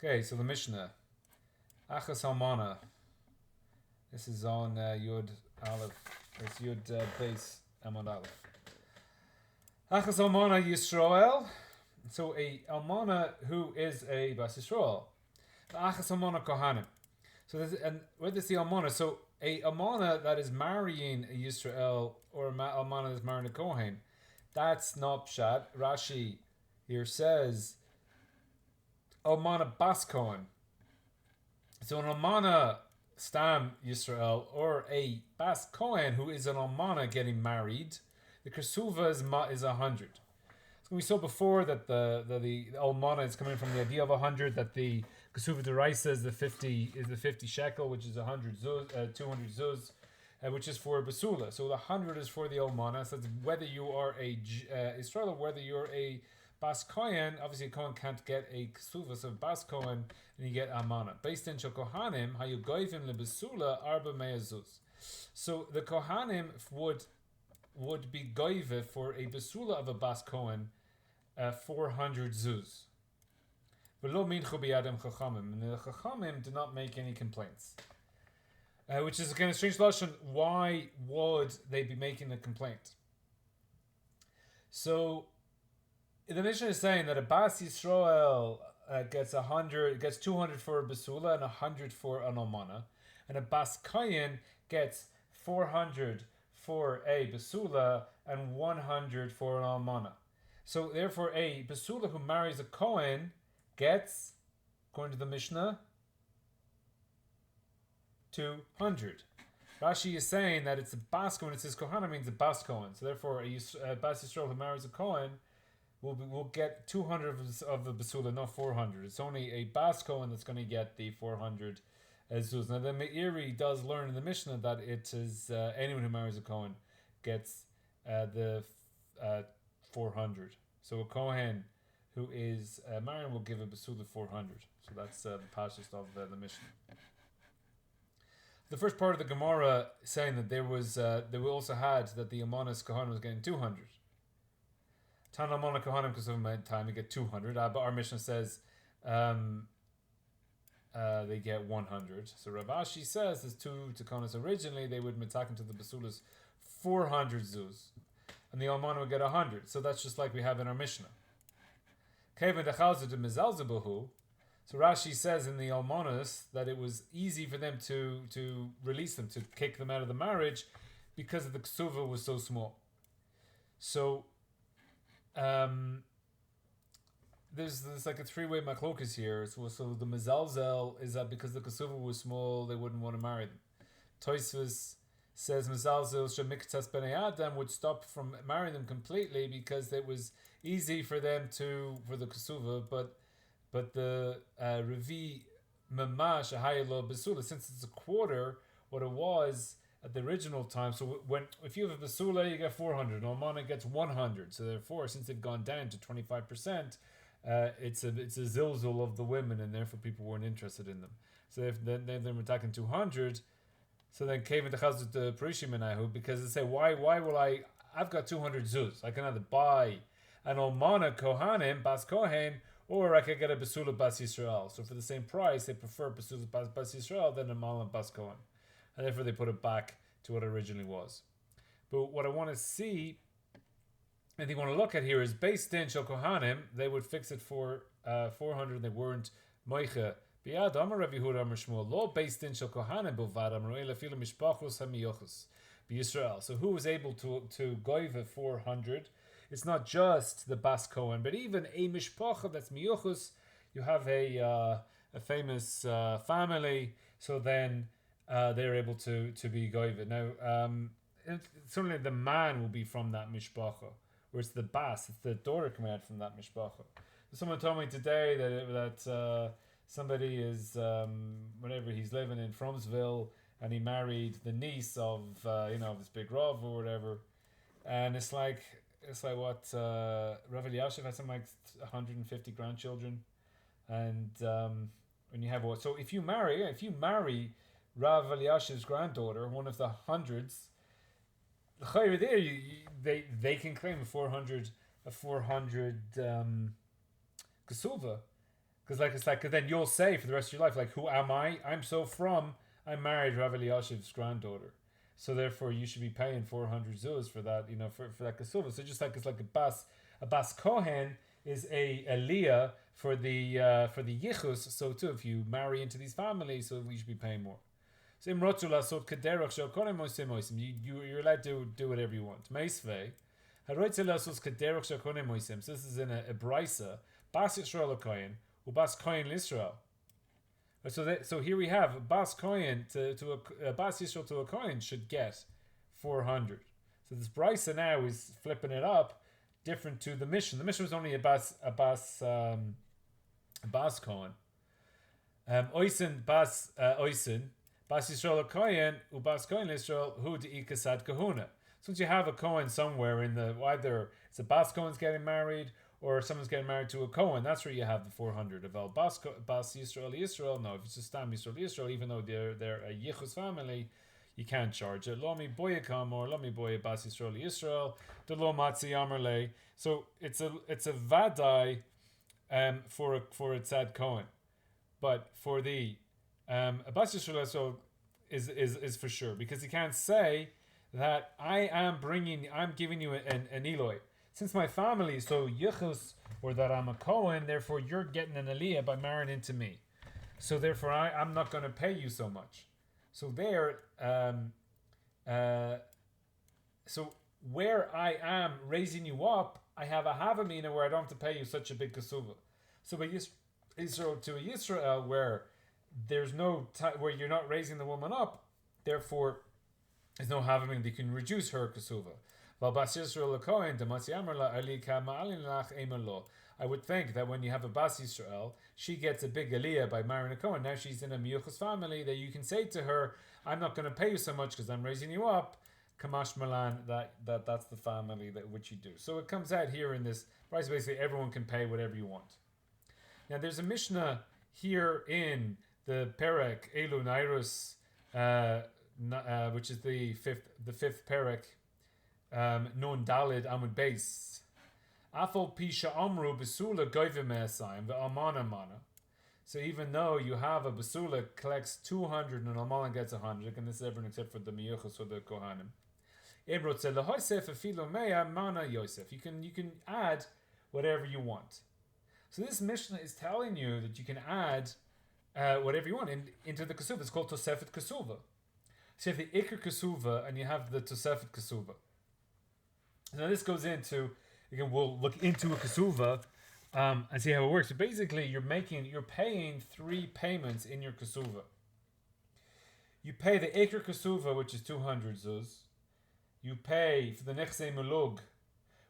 Okay, so the Mishnah. Achas Almana. This is on Yud Aleph. It's Yud base Amud Aleph. Achas Almana Yisrael. So a Almana who is a Bas Yisrael. Achas Almana Kohanim. So this, and where does the Almana? So a Almana that is marrying a Yisrael or a Almana that's marrying a Kohen. That's not Pshat. Rashi here says Almana Bas Kohen. So an Almana Stam Yisrael or a Bas Kohen who is an Almana getting married, the ketuva is 100. So we saw before that the Almana is coming from the idea of 100, that the ketuva deraisa is the 50 shekel, which is 100 zuz, 200 zuz, which is for basula. So the 100 is for the Almana. So that's whether you are a Israel or whether you're a Bas Kohen. Obviously, a Kohen can't get a ketuva, so Bas Kohen, and you get Almana. Based in Kohanim, how you goyvim lebasula arba mea zuz. So the Kohanim would be goyve for a basula of a Bas Kohen, 400 zuz. V'lo minchu biyadem chachamim, and the chachamim did not make any complaints. Which is again a strange lashon. Why would they be making a complaint? So the Mishnah is saying that a Bas Yisrael gets 200 for a basula and 100 for an almana, and a Bas Kohen gets 400 for a basula and 100 for an almana. So therefore, a basula who marries a Kohen gets, according to the Mishnah, 200. Rashi is saying that it's a Bas Kohen. It says Kohana means a Bas Kohen. So therefore, a Bas Yisrael who marries a Kohen will get 200 of the basula, not 400. It's only a Bas Kohen that's going to get the 400 zuz. Now the Meiri does learn in the Mishnah that it is anyone who marries a Kohen gets the 400. So a Kohen who is married will give a basula 400. So that's the pashas of the Mishnah. The first part of the Gemara saying that there we also had that the Amanas Kohanim was getting 200. Tan Amana Kohanim, because of my time, we get 200. But our Mishnah says they get 100. So Rav Ashi says there's two Takonas. Originally, they would mitaken into the basulas 400 zuz, and the Almana would get 100. So that's just like we have in our Mishnah. Kevin Dechauzu de Mizalzabuhu. So Rashi says in the Almanas that it was easy for them to release them, to kick them out of the marriage, because the ketuva was so small. So there's like a three-way machlokas here. So the mezalzel is that because the ketuva was small, they wouldn't want to marry them. Tosefet says mezalzel shemiktas bnei adam would stop from marrying them completely because it was easy for them for the ketuva, but the Revi Mamash Ahayelo Basula, since it's a quarter what it was at the original time. So if you have a Basula, you get 400, and Almana gets 100. So therefore, since they've gone down to 25%, it's a zilzul of the women, and therefore people weren't interested in them. So if then they're attacking 200, so then came into Chazut the Parishim Menahu, because they say, why will I've got 200 zuz. I can either buy an Almana Kohanim, Bas Kohen, or I could get a Basula Bas Yisrael. So for the same price, they prefer Basula Bas Yisrael than a Almana Bas Kohen. And therefore they put it back to what it originally was. But what I want to see, and they want to look at here, is based in Shel Kohanim, they would fix it for 400, they weren't Moicha. Biyad Amar Rav Yehuda Amar Shmuel, lo based in Shel Kohanim Bilvad Amar Ela Fila Mishpachos HaMiyochos B'Yisrael. So who was able to goive 400? It's not just the Bas Kohen, but even a mishpacha that's miyuchus. You have a famous family, so then they're able to be goyve. Now, certainly the man will be from that mishpacha, whereas the Bas, it's the daughter coming out from that mishpacha. Someone told me today that somebody is whatever he's living in Fromsville, and he married the niece of this big Rav or whatever, and it's like what Rav Eliashiv had something like 150 grandchildren, and when you have what, so if you marry Rav Eliashiv's granddaughter, one of the hundreds, there they can claim a 400 ketuva, Because then you'll say for the rest of your life, like, who am I? I'm married Rav Eliashiv's granddaughter. So therefore you should be paying 400 zuz for that, for that ketuva. So just like it's like a bas kohen is a aliyah for the yichus. So too, if you marry into these families, so we should be paying more. So you're allowed to do whatever you want. Meisvei. So this is in a brisa. Bas Yisrael kohen ubas kohen l'Israel. So here we have a bas kohen to a bas Yisrael to a kohen should get 400. So this brisa now is flipping it up, different to the mission. The mission was only a bas kohen. Oisin bas Yisrael kohen ubas kohen l'Israel hu de'ikasad kahuna. Since you have a kohen somewhere in the either it's a bas kohen's getting married or someone's getting married to a kohen, that's where you have the 400 of bas Yisrael. No, if it's just Stam Yisrael, even though they're a yichus family, you can't charge it. Lo mi boya kam or lo mi boya bas Yisrael the lo matzi amarle. So it's a vadai for a tzad kohen, but for the a bas Yisrael is for sure, because you can't say that I'm giving you an Eloi. Since my family is so yichus, or that I'm a Kohen, therefore you're getting an aliyah by marrying into me. So therefore I'm not going to pay you so much. So so where I am raising you up, I have a havamina where I don't have to pay you such a big ketuva. So by Israel to a Yisrael where there's no where you're not raising the woman up, therefore there's no havamina that you can reduce her ketuva. I would think that when you have a Bas Yisrael, she gets a big aliyah by marrying a Kohen. Now she's in a miyuchas family, that you can say to her, I'm not going to pay you so much because I'm raising you up. Kamash Malan, that's the family that which you do. So it comes out here in this price. Basically, everyone can pay whatever you want. Now there's a Mishnah here in the Perek Elu Nairus, which is the fifth Perek. Non Dalid Amud Beis. Afol Pisha Amru Basula Goive Me'asayim Ve'almana Mana. So even though you have a Basula collects 200 and Almana gets 100, and this is everyone except for the Miyuchas or the Kohanim. Ebrot said Lehoisef Afilo Mea Mana Yosef. You can add whatever you want. So this Mishnah is telling you that you can add whatever you want into the ketuva. It's called tosefet ketuva. So you have the ikar ketuva and you have the tosefet ketuva. Now this goes into, again, we'll look into a ketuva and see how it works. So basically, you're paying 3 payments in your ketuva. You pay the ikar ketuva, which is 200 zuz. You pay for the nechsei mulug,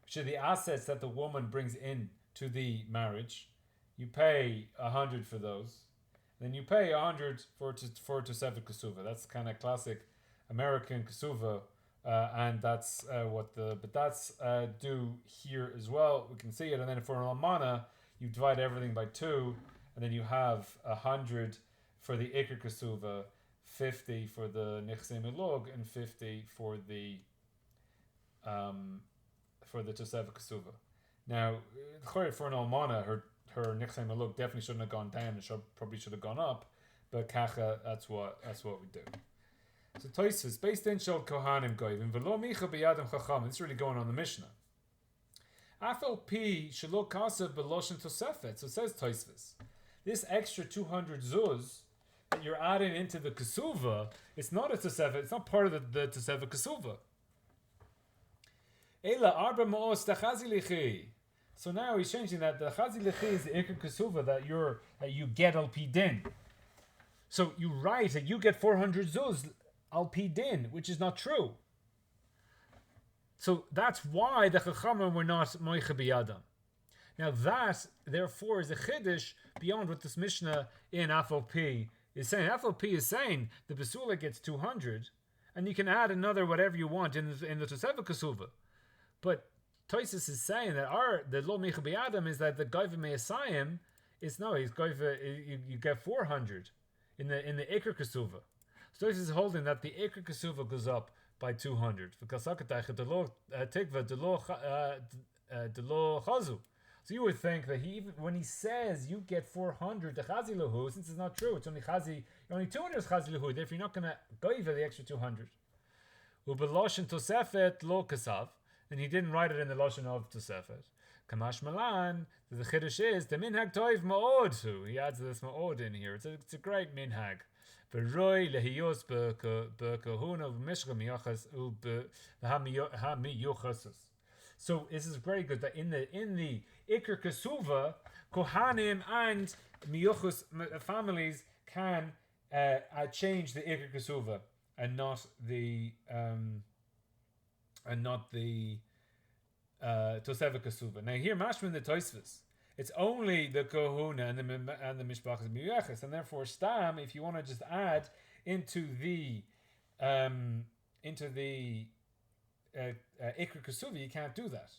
which are the assets that the woman brings in to the marriage. You pay 100 for those. Then you pay 100 for tosefet ketuva. That's kind of classic American ketuva. And that's that's due here as well. We can see it, and then for an almana, you divide everything by 2, and then you have 100 for the ikar ketuva, 50 for the nechsei milog, and 50 for the tosefet ketuva. Now, for an almana, her nechsei milog definitely shouldn't have gone down, and probably should have gone up, but kacha, that's what we do. So tosefet based in shol kohanim goyim v'lo micha b'yadam chacham. It's really going on the Mishnah. Afal pi shelo kasav b'loshen tosefet. So it says tosefet. This extra 200 zuz that you're adding into the ketuva, it's not a tosefet. It's not part of the tosefet ketuva. Ela arba ma'os tachazi lichi. So now he's changing that the chazi lichi is the ikar ketuva that you get al pi din. So you write that you get 400 zuz al pi din, which is not true. So that's why the Chachamim were not moicha biyadam. Now that, therefore, is a chiddush beyond what this Mishnah in Afal Pi is saying. Afal Pi is saying the Basula gets 200, and you can add another whatever you want in the tosefet ketuva. But Tosis is saying that the lo moicha biyadam is that the goiva me'asayim is you get 400 in the ikar ketuva. So this is holding that the ikar ketuva goes up by 200. So you would think that when he says you get 400 to chazi lahu, since it's not true, it's only 200 is chazi lahu. Therefore, you're not going to go over the extra 200. Ubeloshen tosefet lo kasav, and he didn't write it in the loshen of tosefet. Kamash malan, the chiddush is the minhag toiv ma'od. He adds this ma'od in here. It's a great minhag. V'roi lehiyos b'kahuna v'mishcha miyachas u'b'hamiyuchasus. So this is very good that in the ikar ketuva, kohanim and miyuchas families can change the ikar ketuva and not the tosefet ketuva. Now here, mashman the tosefet, it's only the kahuna and the mishpachas miyuchas, and therefore stam, if you want to just add into the ikar ketuva, you can't do that.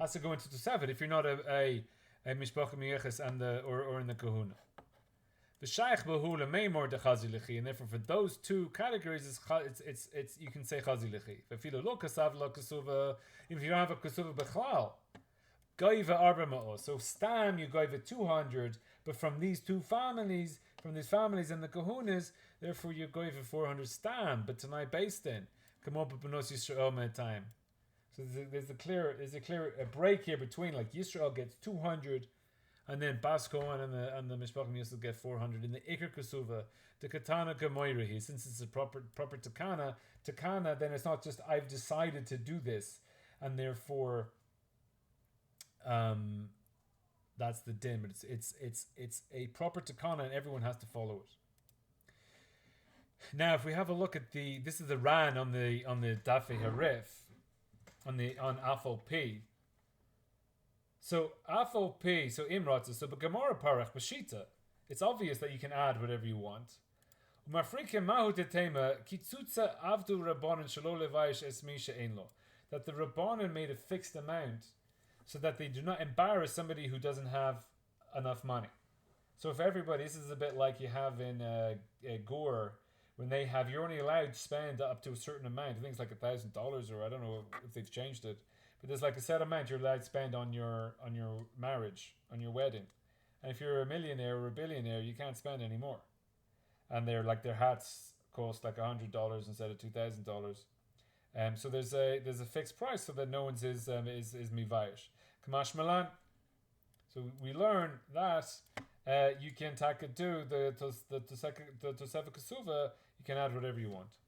Has to go into tosefet if you're not a mishpacha miyuchas and or in the kahuna. The shaykh bahula meimor de chazi lechi, and therefore for those two categories, it's you can say chazi lechi. If you lo kasav lo kasuva, if you don't have a kasuva bechlal, goiva arba ma'os. So stam you goiva 200, but from these two families, from these families and the kahunas, therefore you goiva 400 stam. But tonight based in come up with Benos Yisrael med time. So there's a clear break here between like Yisrael gets 200. And then Baskoan and the Mishpach Yisrael get 400 in the ikar ketuva. The katana gemoirahi, since it's a proper takana, then it's not just I've decided to do this, and therefore, that's the din. But it's a proper takana, and everyone has to follow it. Now, if we have a look at this is the ran on the Dafe Harif, on Afol P. So Afol P, so Imratza, so but Gemara Parach Bashita, it's obvious that you can add whatever you want. Umafrike Mahu Tetema Kitsutza Avdu Rabbanan Shalo Levaish Esmisha Einlo. That the Rabbanan made a fixed amount so that they do not embarrass somebody who doesn't have enough money. So if everybody, this is a bit like you have in Gore, when they have, you're only allowed to spend up to a certain amount. I think it's like $1,000, or I don't know if they've changed it. But there's like a set amount you're allowed to spend on your marriage, on your wedding. And if you're a millionaire or a billionaire, you can't spend any more. And they're like, their hats cost like $100 instead of $2,000. So there's a fixed price so that no one's is mivayish. Kamash Malan. So we learn that you can do the tosefet ketuva. You can add whatever you want.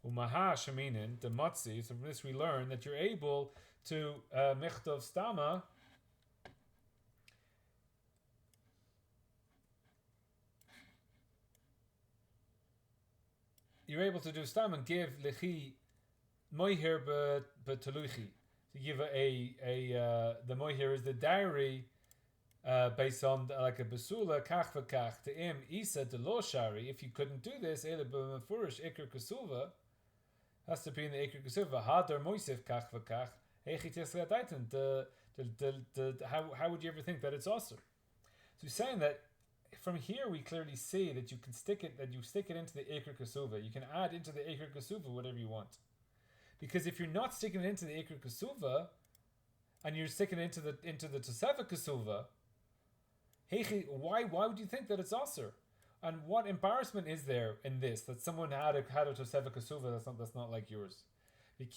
Umaha shaminin the matzi. So from this we learn that you're able to michtov stama. You're able to do stam and give lechi moihir betaluchi. To give the moihir is the dowry based on like a basula kach v'kach to im isa de lo shari. If you couldn't do this, ele b'mefurish ikar ketuva has to be in the ikar ketuva. Hadar moisef kach v'kach. How would you ever think that it's also? So he's saying that from here we clearly see that you can stick it into the ikar ketuva. You can add into the ikar ketuva whatever you want. Because if you're not sticking it into the ikar ketuva and you're sticking it into the tosefet ketuva, why would you think that it's aser? And what embarrassment is there in this that someone had a tosefet ketuva that's not like yours? If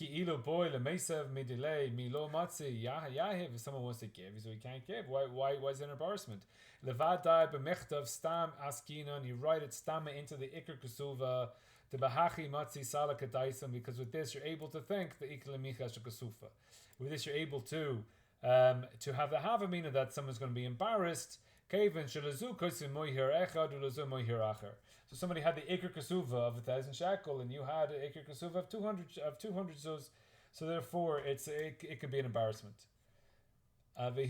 someone wants to give, so he can't give. Why is it an embarrassment? Levadai b'mechtav stam askinon. You write it stam into the ikar ketuva. The bahachi matzi sala kadaisam. Because with this you're able to think the ikla michash kesufa. With this you're able to have the havamina that someone's going to be embarrassed. Kevin shelazu kosim moihir echad ulazu moihir acher. So somebody had the ikar ketuva of 1,000 shekel, and you had an ikar ketuva of 200 zuz. So therefore, it could be an embarrassment. Even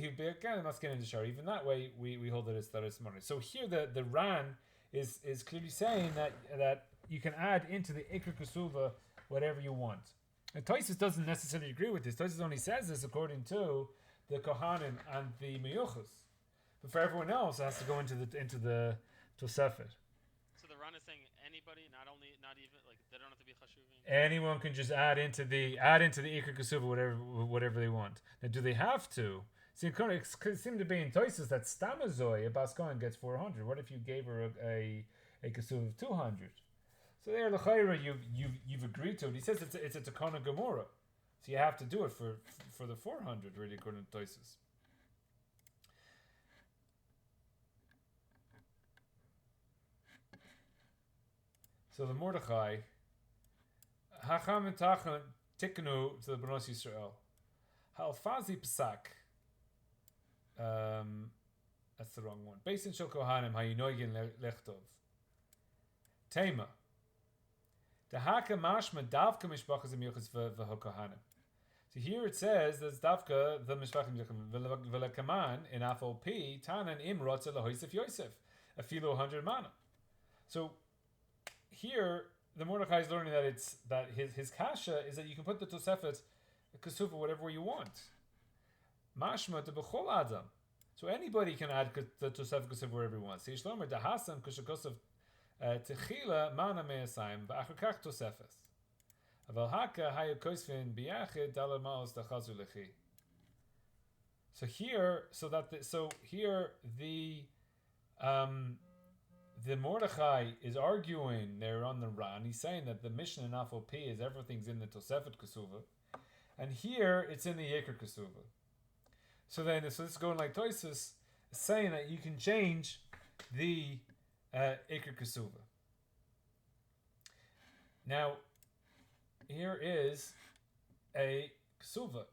that way, we hold that it's money. So here the ran is clearly saying that you can add into the ikar ketuva whatever you want. And Tosefet doesn't necessarily agree with this. Tosefet only says this according to the kohanim and the miyuchas. But for everyone else, it has to go into the tosefet. So the run kind of saying anybody, not even like they don't have to be chashuvim. Anyone can just add into the ikar ketuva whatever they want. Now, do they have to? See, it seemed to be in Toises that Stamazoi, a Bascoin, gets 400. What if you gave her a ketuva of 200? So there, l'chayra, you've agreed to it. He says it's a takana gemora, so you have to do it for the 400, really, according to Toises. So the Mordechai, Hacham and Tachan tiknu to the Bnos Yisrael. Halfazi psak. That's the wrong one. Based in Shel Kohanim, Hayinoigin Lechtov. Tema. The Haka Mashma Davka Mishpachas Emiuchas v'Hokohanim. So here it says there's Davka the Mishpachas Emiuchas v'Lekaman in Afol P Tanan Im Rotza LaHoisef Yosef a filo 100 mana. So here the Mordechai is learning that his kasha is that you can put the tosefet ketuva whatever you want. Mashma to b'chol adam, so anybody can add the tosefet ketuva wherever he wants. Yishlomer dahasan kushakosov techila mana me'asayim v'achakach tosefes. Aval haka hayu koisvin biyachid dalar maos dachazu lechi. So here the Mordechai is arguing there on the Ran. He's saying that the Mishnah in Afal P is everything's in the tosefet ketuva, and here it's in the ikar ketuva. So this is going like Toisus, saying that you can change the ikar ketuva. Now, here is a ketuva.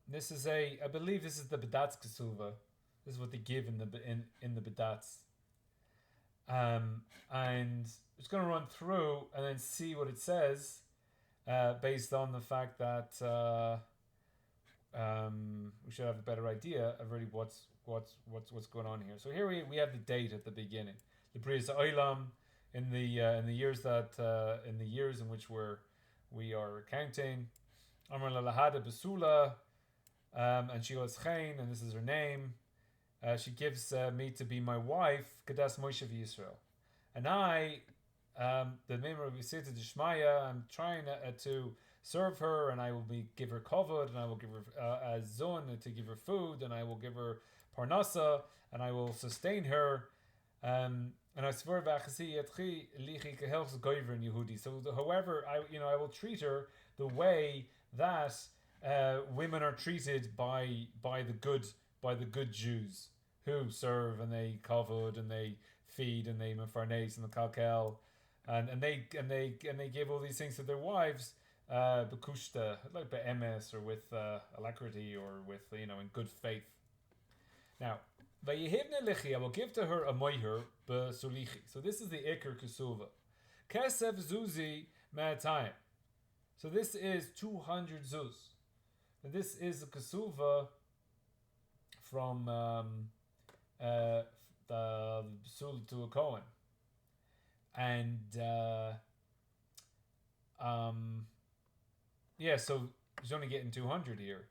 This is I believe this is the bedatz ketuva. This is what they give in the bedatz. And I'm just going to run through and then see what it says, based on the fact that we should have a better idea of really what's going on here. So here we have the date at the beginning. The Bris Oilam in the years in which we are counting. Amar Lahada Besula, and she was Chain, and this is her name. She gives me to be my wife, Kadas Moshe Yisrael, and I, the member of Yisita Dishmaya, I'm trying to serve her, and I will give her kovod, and I will give her a zon to give her food, and I will give her parnasa, and I will sustain her. And I swear Yehudi. So, however, I will treat her the way that women are treated by the good Jews who serve and they kavod and they feed and they mefarnes and the kalkel and they give all these things to their wives bekushta, like be'emes or with alacrity or with in good faith. Now, vayihivne lichi, I will give to her a moiher besulichi. So this is the ikar ketuva. Kesef zuzi me'atayim. So this is 200 zuz. And this is a ketuva from the Besul to a Cohen. And so he's only getting 200 here.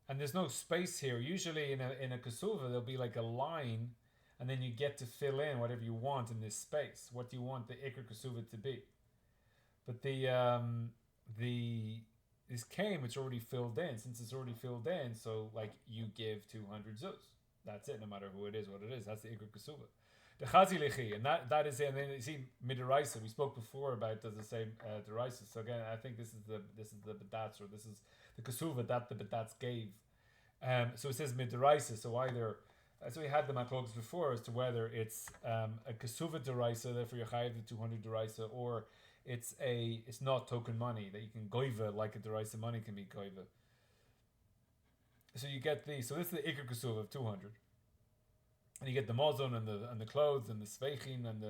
And there's no space here. Usually in a ketuva there'll be like a line, and then you get to fill in whatever you want in this space. What do you want the ikar ketuva to be? But this came, it's already filled in. Since it's already filled in, so like you give 200 zuz. That's it, no matter who it is, what it is. That's the ikar ketuva. The chazi lechi, and that is it. And then you see midiraisa. We spoke before about does the same deraisa. So again, I think this is the bedatz, or this is the ketuva that the bedatz gave. So it says midiraisa. So either so we had the makloks before as to whether it's a ketuva deraisa, therefore you chayiv the 200 deraisa, or it's not token money that you can goiva like a deraisa money can be goiva. So you get so this is the ikar ketuva of 200, and you get the mozon and the clothes and the sveichin and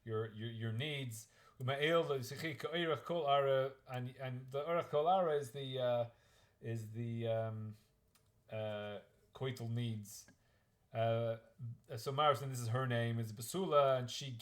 your needs. And the orach kol ara is the koitel needs. So Marison, this is her name, is Basula, and she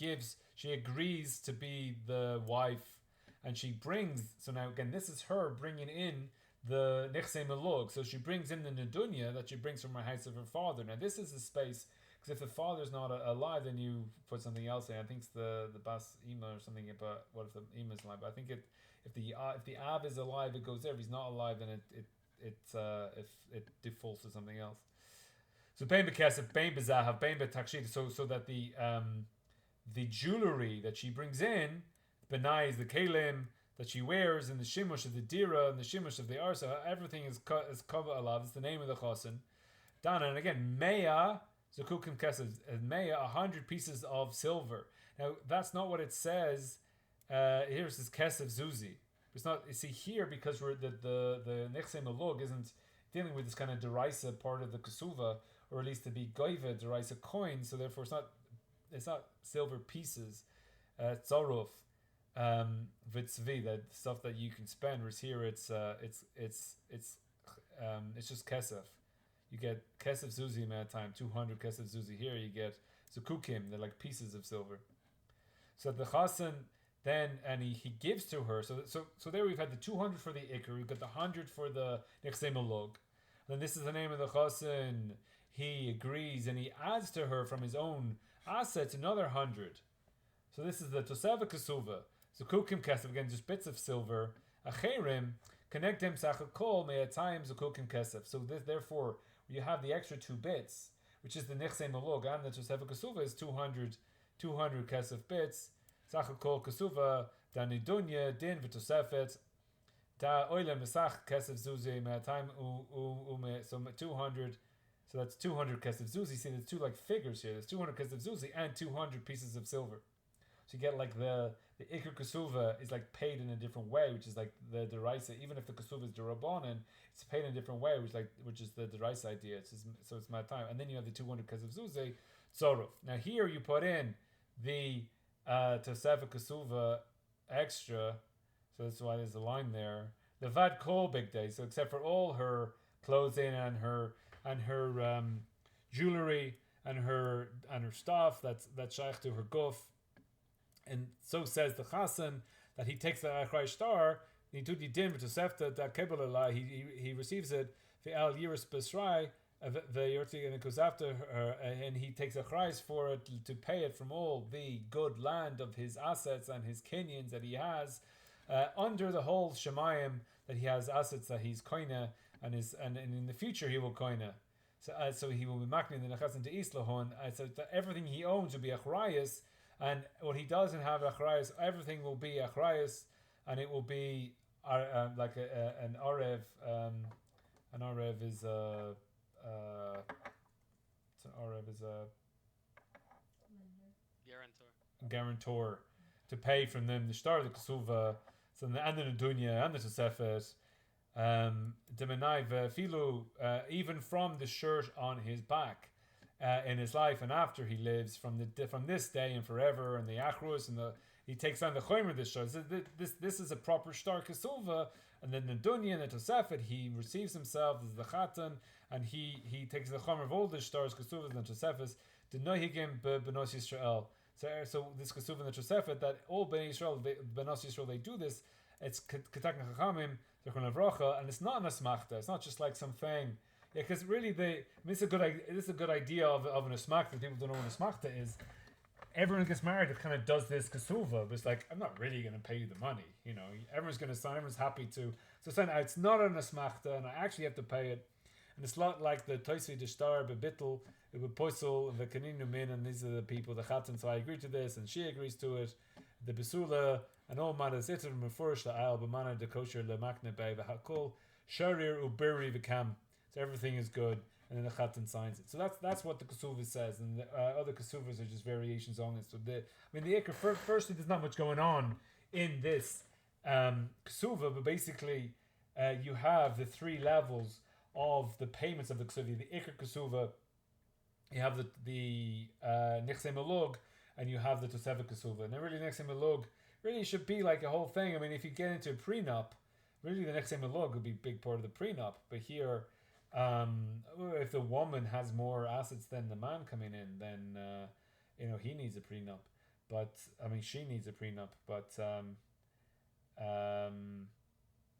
agrees to be the wife, and she brings, so now again, this is her bringing in the Nechse Melog, so she brings in the Nedunya that she brings from her house of her father. Now this is a space, Because if the father's not alive, then you put something else in. I think it's the bas ima or something. But what if the ima is alive? But I think if the av is alive, it goes there. If he's not alive, then if it defaults to something else. So bein bekesef, bein bezahav, bein betakshid. So that the jewelry that she brings in, benai is the kelim that she wears, and the shimush of the dira and the shimush of the arsa, everything is kava alav. It's the name of the chosin. Dana, and again, meya zakukim kesef, meya 100 pieces of silver. Now that's not what it says. Here it says kesef zuzi. It's not. You see here because we're the nechse malug isn't dealing with this kind of derisa part of the ketuva, or at least to be goiva derisa coin. So therefore, it's not silver pieces. Tzaruf, vitzvi, that stuff that you can spend. Whereas here it's just kesef. You get kesef zuzi amount of time, 200 kesef zuzi. Here you get zukukim, they're like pieces of silver. So the chasen then, and he gives to her. So there we've had the 200 for the ikar, we've got the 100 for the nechse malug. Then this is the name of the chasen. He agrees and he adds to her from his own assets another 100. So this is the tosefet ketuva. Zukukim kesef, again just bits of silver. Acherim connect him sachakol me'atayim zukukim kesef. So therefore you have the extra 2 bits, which is the nechse malug, and the tosefet ketuva is 200 kesef bits. Sachakol ketuva da nidunya din v'tosefet da oilem mesach kesef zuzi me'atayim so 200. So that's 200 kesef zuzi. See, there's 2 like figures here. There's 200 kesef zuzi and 200 pieces of silver. So you get like the ikar ketuva is like paid in a different way, which is like the deraisa. Even if the ketuva is derabanan, it's paid in a different way, which is the deraisa idea. So it's my time. And then you have the 200 kesef zuzi tzoruf. Now here you put in the tosefet ketuva extra. So that's why there's a line there. Levad kol big day. So except for all her clothing and her jewelry and her stuff that's shaykh to her guf, and so says the chasen that he takes the achrei star, he receives it ve'al yiras besrai, and it goes after her, and he takes achrei for it to pay it from all the good land of his assets and his kenyans that he has under the whole shemayim, that he has assets that he's koina. And in the future he will koina, so he will be makning the nechasim to islahon. So that everything he owns will be achrayas, and what he doesn't have achrayas, everything will be achrayas, and it will be like an arev. An arev is a guarantor to pay from them the star of the ketuva, so and the nedunya and the tosefet. Even from the shirt on his back in his life and after he lives, from this day and forever, and the achrus and he takes on the chomer of this shirt. So this is a proper star ketuva, and then the dunya and the tosefet he receives himself as the chatan, and he takes the chomer of all the stars ketuvas and the tosefes to nohigim benos Yisrael. So this ketuva and the tosefet, that all Bnei Yisrael, benos Yisrael, they do this. It's ketak chachamim, and it's not an asmachta. It's not just like something. Yeah, because really, this is a good idea of an asmachta. People don't know what an asmachta is. Everyone gets married, it kind of does this ketuva, but it's like, I'm not really going to pay you the money. Everyone's going to sign. Everyone's happy to. So it's not an asmachta, and I actually have to pay it. And it's not like the tosefet the star bebittel, the posel, the kaninu min, and these are the people, the chatan. So I agree to this, and she agrees to it. The besula. And all matters itter mefurish la'al b'mana de kosher le'makne bei v'hakol sharir ubiri v'kam. So everything is good, and then the chatan signs it. So that's what the ketuva says, and the other ketuvas are just variations on it. So the ikar, firstly, there's not much going on in this ketuva, but basically you have the 3 levels of the payments of the ketuva. The ikar ketuva, you have the nechse malug, and you have the tosefet ketuva. And then really nechse malug really should be like a whole thing. I mean, if you get into a prenup, really the nechse malug would be a big part of the prenup. But here, if the woman has more assets than the man coming in, then he needs a prenup. But I mean, she needs a prenup. But so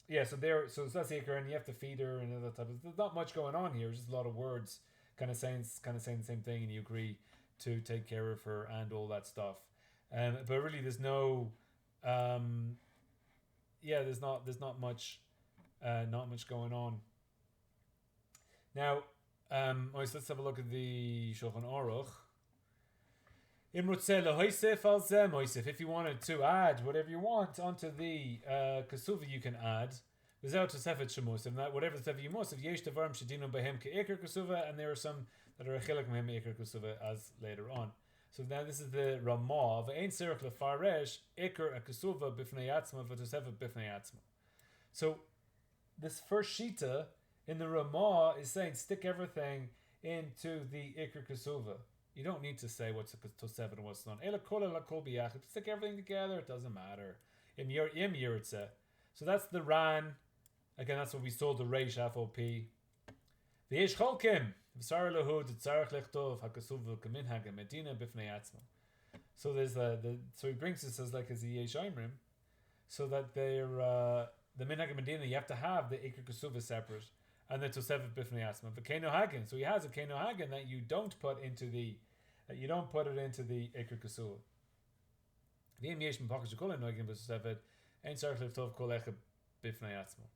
that's the ikar, and you have to feed her and other type of. There's not much going on here. There's just a lot of words kind of saying the same thing, and you agree to take care of her and all that stuff. But really, there's no, there's not much going on. Now, let's have a look at the Shulchan Aruch. If you wanted to add whatever you want onto the ketuva, you can add without tosefet shemus. And that whatever tosefet you must, if yesh devarim shedinu behem ikar ketuva, and there are some that are a chilek mehem ikar ketuva as later on. So now this is the Ramah of ein serach lefaresh ikar a ketuva b'fnei atzma v'tosefet b'fnei atzma. So this first shita in the Ramah is saying stick everything into the ikar ketuva. You don't need to say what's a tosefet and what's not. Stick everything together, it doesn't matter. Im yirtze. So that's the Ran. Again, that's what we saw, the Reish Afop. V'yesh cholkim. V'sar lahu tzarech lechtov ha'kesuva k'minhag medina b'fnei atzma. So there's so he brings this as like as a yesh oimrim, so that they're the minhag medina. You have to have the ikar kesuva separate, and the tosefet b'fnei atzma. V'keino hagen. So he has a keino hagen that you don't put into the ikar kesuva. V'im yesh m'pachas shekol noigim b'tosefet ein tzarech lechtov kol echad b'fnei atzma.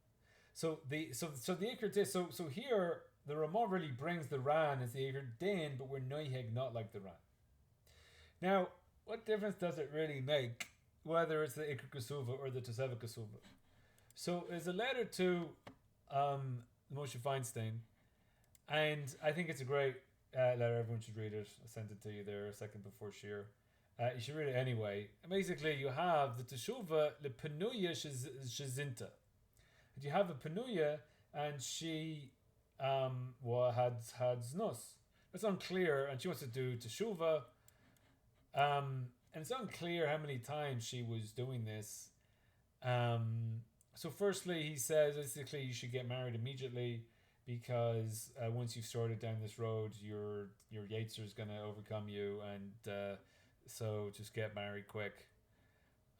So the ikar so here the Ramah really brings the Ran as the ikar din, but we're noiheg not like the Ran. Now, what difference does it really make whether it's the ikar kesuva or the tosefet kesuva? So there's a letter to Moshe Feinstein, and I think it's a great letter. Everyone should read it. I sent it to you there a second before Shir. You should read it anyway. And basically, you have the teshuva le penuya shezinta. You have a penuya, and she had znus. It's unclear, and she wants to do teshuva. And it's unclear how many times she was doing this. So firstly, he says basically you should get married immediately, because once you've started down this road, your yetzer is going to overcome you, and so just get married quick.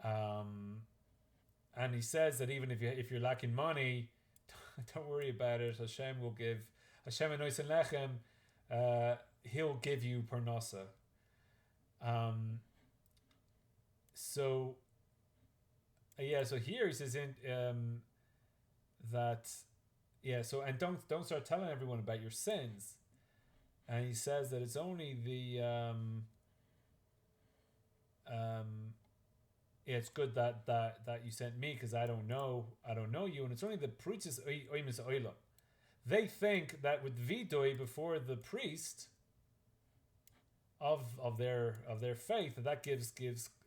And he says that even if you're lacking money, don't worry about it. Hashem will give. Hashem anois and lechem. He'll give you parnasa. So here he says So and don't start telling everyone about your sins. And he says that it's only the it's good that you sent me, because I don't know you, and it's only the priest's oimis oila. They think that with vidoi before the priest of their faith, that gives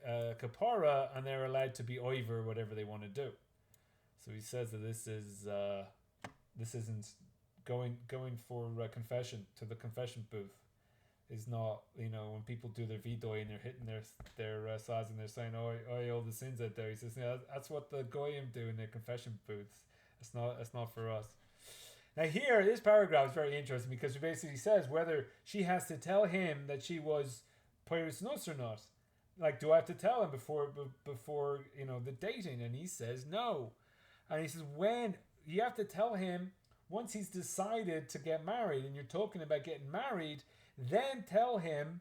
kapara, and they're allowed to be over whatever they want to do. So he says that this isn't going for confession to the confession booth. Is not, when people do their vidoi and they're hitting their sides and they're saying, oh, all the sins out there. He says, that's what the goyim do in their confession booths. It's not for us. Now here, this paragraph is very interesting, because it basically says whether she has to tell him that she was Peiros Nos or not. Like, do I have to tell him before the dating? And he says no. And he says when you have to tell him once he's decided to get married, and you're talking about getting married, then tell him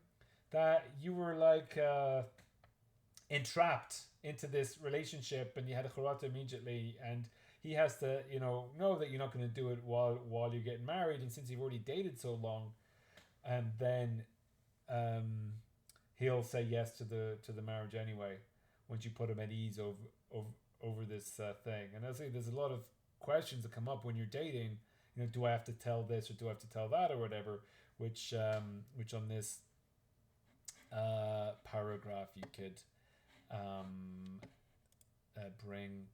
that you were like entrapped into this relationship, and you had a charata immediately, and he has to know that you're not going to do it while you're getting married, and since you've already dated so long, and then he'll say yes to the marriage anyway once you put him at ease over this thing. And I say there's a lot of questions that come up when you're dating. Do I have to tell this or do I have to tell that or whatever? Which on this paragraph you could bring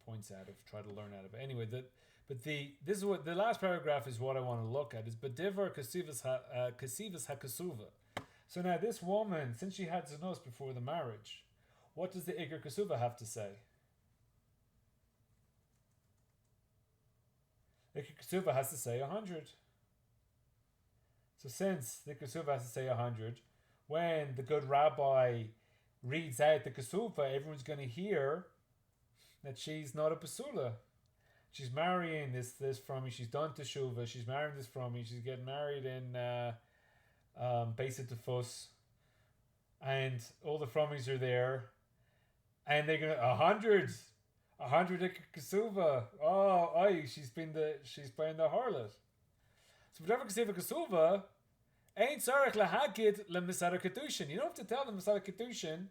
points out of, try to learn out of it. Anyway, this is what the last paragraph is. What I want to look at is bedivar kasivas hakasuva. So now this woman, since she had zanos before the marriage, what does the ikar kesuva have to say? Ikar kesuva has to say 100. So since the kesuva has to say 100, when the good rabbi reads out the kesuva, everyone's going to hear that she's not a pasula. she's marrying this from me. She's done teshuva. She's marrying this from me. She's getting married in Basic to Fuss, and all the frommies are there, and they're gonna 100 ketuva. Oh, aye, she's playing the harlot. So whatever ketuva, ain't tzarich lahakid lemisar kedushin. You don't have to tell the misar kedushin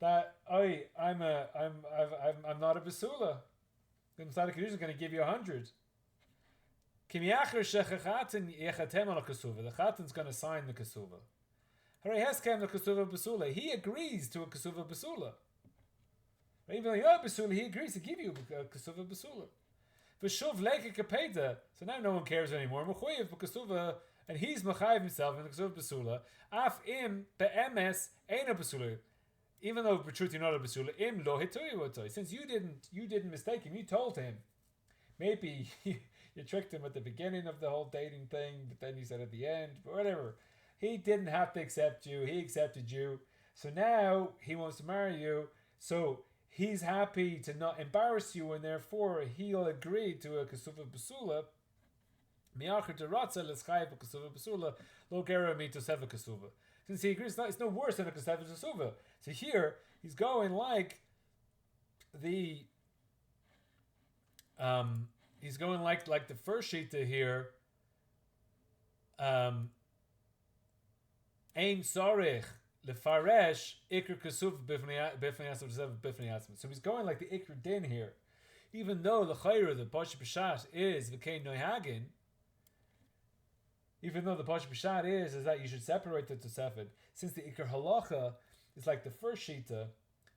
that I'm not a basula. The misar kedushin is going to give you 100. Kim yacher shechachatin yechatem al ketuva. The chatin's going to sign the ketuva. Hare heskem the ketuva basula. He agrees to a ketuva basula. Even though you're basula, he agrees to give you a ketuva basula. V'shuv leike kapeda. So now no one cares anymore. Mechuyev b'ketuva, and he's mechayev himself in the ketuva basula. Af im be'emes eina basula. Even though for truth you're not a basula, im lo hitoy. Since you didn't mistake him, you told him. Maybe you tricked him at the beginning of the whole dating thing, but then you said at the end, but whatever. He didn't have to accept you. He accepted you. So now he wants to marry you. So he's happy to not embarrass you, and therefore he'll agree to a ketuva basula. Mi'achar deratza l'schayev ketuva basula lo gera mi tosefet ketuva. Since he agrees, it's no worse than a tosefet ketuva. So here he's going like the he's going like the first shita here. Ein sorich lefaresh ikar ketuva b'fnei atzma. So he's going like the ikar din here, even though the chayra, the pasha b'shat is v'kein noihagin. Even though the pasha b'shat is that you should separate the tosefet, since the ikar halacha is like the first shita.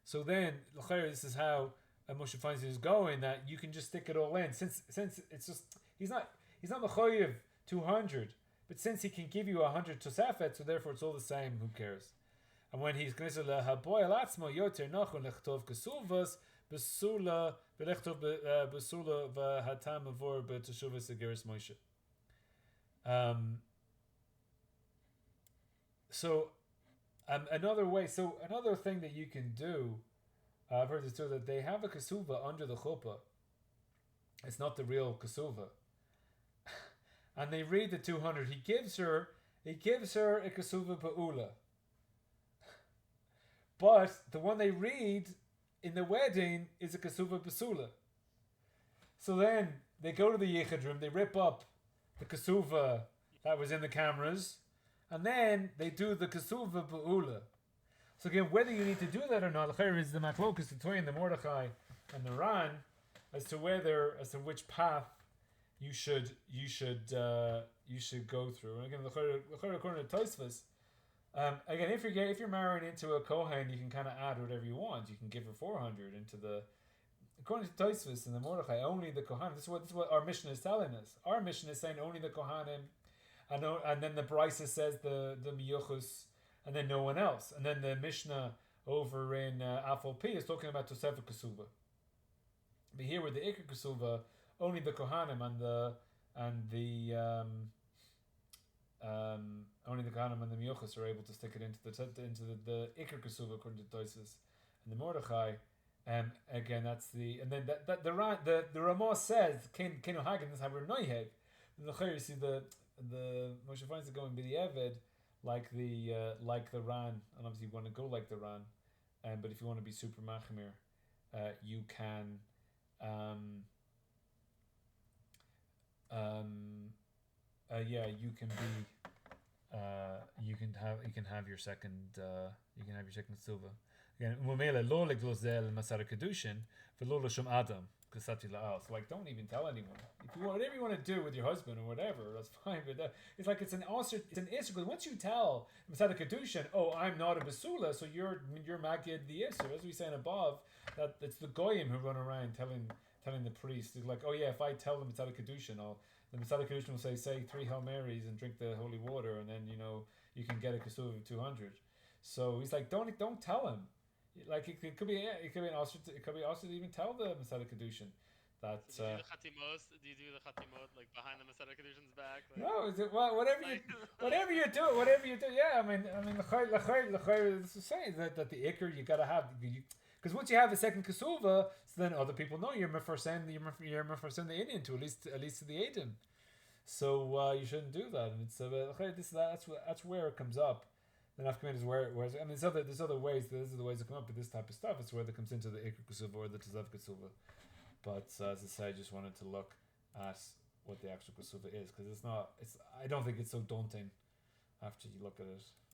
So then the chayra, this is how Moshe finds it is going, that you can just stick it all in. Since it's just he's not mechayev 200, but since he can give you 100 tosefet, so therefore it's all the same. Who cares? And when he's going to say lehaboy alatzmo yoter nachon lechtov kesuvas besula v'lechtov besula v'hatam avor b'teshuvas ageres Moshe. So another thing that you can do, I've heard this too, that they have a ketuva under the chuppah. It's not the real ketuva. And they read the 200. He gives her a ketuva pa'ula. But the one they read in the wedding is a ketuva basula. So then they go to the yichud room, they rip up the ketuva that was in the cameras, and then they do the ketuva pa'ula. So again, whether you need to do that or not, the is the machlokas between the Mordechai and the Ran as to which path you should go through. And again, the according to tosefet, again, if you're marrying into a kohen, you can kind of add whatever you want. You can give her 400 into the. According to tosefet and the Mordechai, only the kohanim. This is what our mission is telling us. Our mission is saying only the kohanim, and then the Brisa says the miyuchus, and then no one else. And then the Mishnah over in Afal P is talking about tosefet ketuva. But here with the ikar ketuva, only the kohanim and the miyuchas are able to stick it into the ikar ketuva according to tosefet and the Mordechai. Again, that's the, and then that the Ramah says kenu hagin is how we're noihev. The chayr, you see the Moshe finds it going b'di'eved like the Ran, and obviously you want to go like the Ran, but if you want to be super machmir, you can. You can be. You can have your second. You can have your second silva. Again, umumela lo leglozel masar kedushin v'lo l'shum adam kasati la'al. So like, don't even tell anyone. If you want, whatever you want to do with your husband or whatever, that's fine. But it's like it's an isser. Once you tell masar kedushin, oh, I'm not a basula, so you're magid the isser. As we saying above, that it's the goyim who run around telling the priest. It's like, oh yeah, if I tell them masar kedushin, the masar kedushin will say 3 Hail Marys and drink the holy water, and then you can get a ketuva of 200. So he's like, don't tell him. Like it could be an also to even tell the masar kedushin that. Do you do the chatimot like behind the masar kedushin's back? Like, no, is it, well, whatever you do. Yeah, I mean, the chayr is saying that the ikar you gotta have, Because once you have a second ketuva, so then other people know you're mefarsen the Indian to at least to the Aiden. So you shouldn't do that, and it's that's where it comes up. The nafkamin is where I mean, there's other ways. Those are the ways that come up with this type of stuff. It's where it comes into the ikar ketuva or the tosefet ketuva. But as I say, I just wanted to look at what the actual ketuva is, because it's not. I don't think it's so daunting after you look at it.